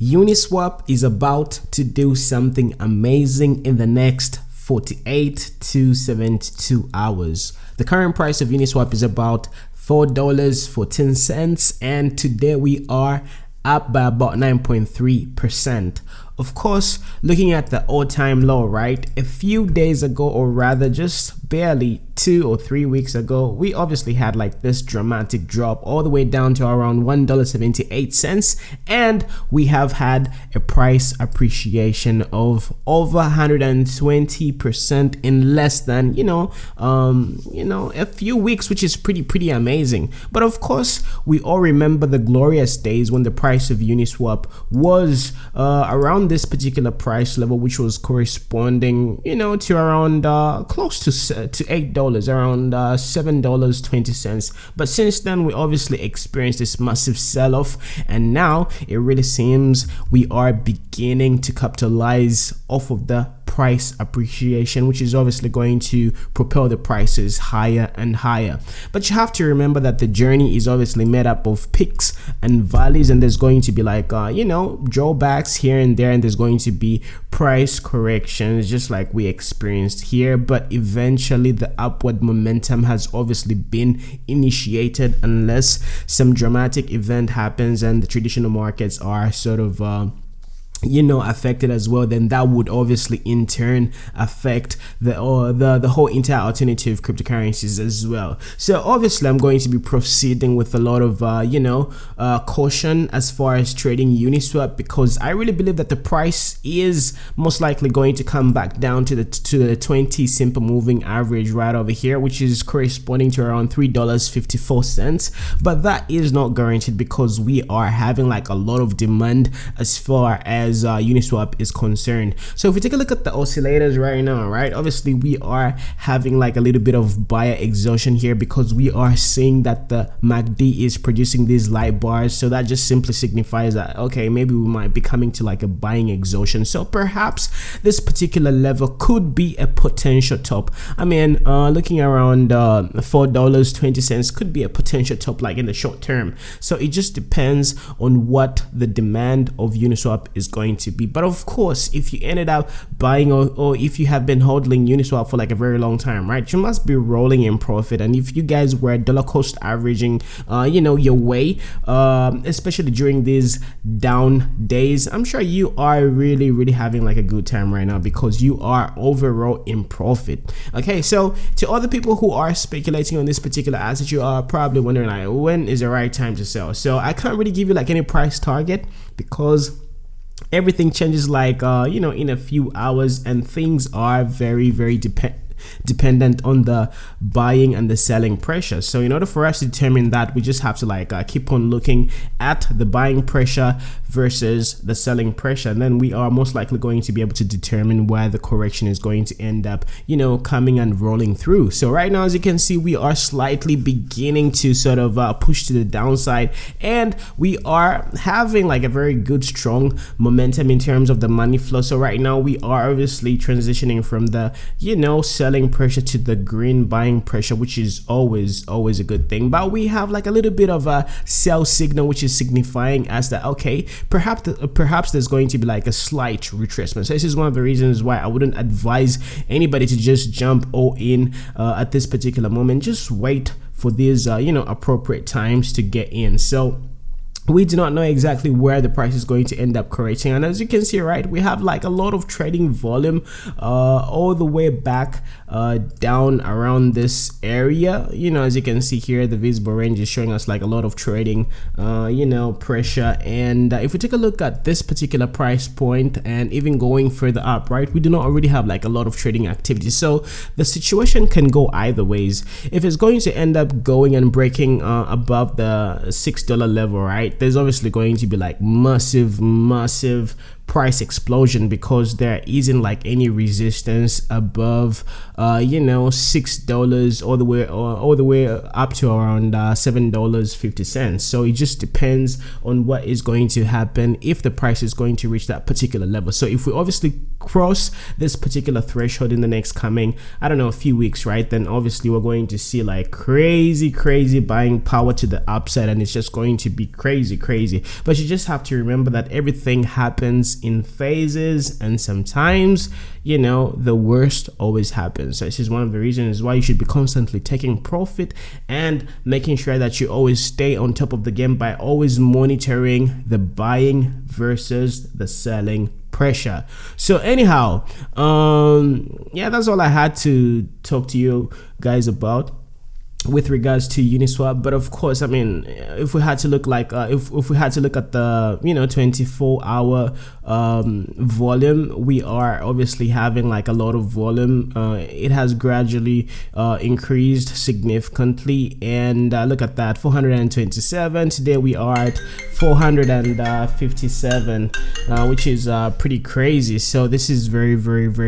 Uniswap is about to do something amazing in the next 48 to 72 hours. The current price of Uniswap is about $4.14, and today we are up by about 9.3%. Of course, looking at the all-time low, right? A few days ago, or rather just barely 2 or 3 weeks ago, we obviously had like this dramatic drop all the way down to around $1.78, and we have had a price appreciation of over 120% in less than a few weeks, which is pretty amazing. But of course, we all remember the glorious days when the price of Uniswap was around this particular price level, which was corresponding to around close to $8, around $7.20. But since then, we obviously experienced this massive sell-off, and now it really seems we are beginning to capitalize off of the price appreciation, which is obviously going to propel the prices higher and higher. But you have to remember that the journey is obviously made up of peaks and valleys, and there's going to be like drawbacks here and there, and there's going to be price corrections just like we experienced here. But eventually the upward momentum has obviously been initiated, unless some dramatic event happens and the traditional markets are sort of affected as well. Then that would obviously in turn affect the whole entire alternative cryptocurrencies as well. So obviously I'm going to be proceeding with a lot of caution as far as trading Uniswap, because I really believe that the price is most likely going to come back down to the 20 simple moving average right over here, which is corresponding to around $3.54. But that is not guaranteed, because we are having like a lot of demand as far as Uniswap is concerned. So if we take a look at the oscillators right now, right, obviously we are having like a little bit of buyer exhaustion here, because we are seeing that the MACD is producing these light bars. So that just simply signifies that, okay, maybe we might be coming to like a buying exhaustion. So perhaps this particular level could be a potential top. I mean, looking around $4.20 could be a potential top like in the short term. So it just depends on what the demand of Uniswap is going to be. But of course, if you ended up buying or if you have been holding Uniswap for like a very long time, right, you must be rolling in profit. And if you guys were dollar cost averaging your way, especially during these down days, I'm sure you are really having like a good time right now, because you are overall in profit. Okay, so to other people who are speculating on this particular asset, you are probably wondering like, when is the right time to sell? So I can't really give you like any price target, because everything changes like in a few hours, and things are very dependent on the buying and the selling pressure. So in order for us to determine that, we just have to like keep on looking at the buying pressure versus the selling pressure, and then we are most likely going to be able to determine where the correction is going to end up coming and rolling through. So right now, as you can see, we are slightly beginning to sort of push to the downside, and we are having like a very good strong momentum in terms of the money flow. So right now we are obviously transitioning from the selling pressure to the green buying pressure, which is always a good thing. But we have like a little bit of a sell signal, which is signifying as that, okay, perhaps there's going to be like a slight retracement. So this is one of the reasons why I wouldn't advise anybody to just jump all in at this particular moment. Just wait for these appropriate times to get in. So we do not know exactly where the price is going to end up correcting, and as you can see, right, we have like a lot of trading volume all the way back down around this area. As you can see here, the visible range is showing us like a lot of trading pressure. And if we take a look at this particular price point and even going further up, right, we do not already have like a lot of trading activity. So the situation can go either ways. If it's going to end up going and breaking above the $6 level, right, there's obviously going to be like massive price explosion, because there isn't like any resistance above $6 all the way up to around $7.50. So it just depends on what is going to happen if the price is going to reach that particular level. So if we obviously cross this particular threshold in the next coming, I don't know, a few weeks, right, then obviously we're going to see like crazy buying power to the upside, and it's just going to be crazy. But you just have to remember that everything happens in phases, and sometimes the worst always happens. So this is one of the reasons why you should be constantly taking profit and making sure that you always stay on top of the game by always monitoring the buying versus the selling pressure. So anyhow, that's all I had to talk to you guys about with regards to Uniswap. But of course, I mean, if we had to look like if we had to look at the 24-hour volume, we are obviously having like a lot of volume. It has gradually increased significantly, and look at that, 427. Today we are at 457, which is pretty crazy. So this is very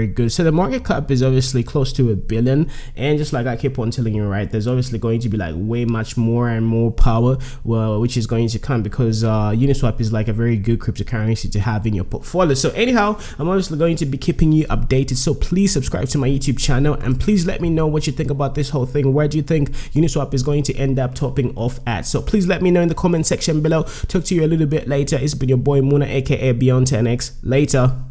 good. So the market cap is obviously close to $1 billion, and just like I keep on telling you, right, there's obviously going to be like way much more and more power, which is going to come, because Uniswap is like a very good cryptocurrency to have in your portfolio. So anyhow, I'm obviously going to be keeping you updated, so please subscribe to my YouTube channel, and please let me know what you think about this whole thing. Where do you think Uniswap is going to end up topping off at? So please let me know in the comment section below. Talk to you a little bit later. It's been your boy Muna, aka Beyond 10x. Later.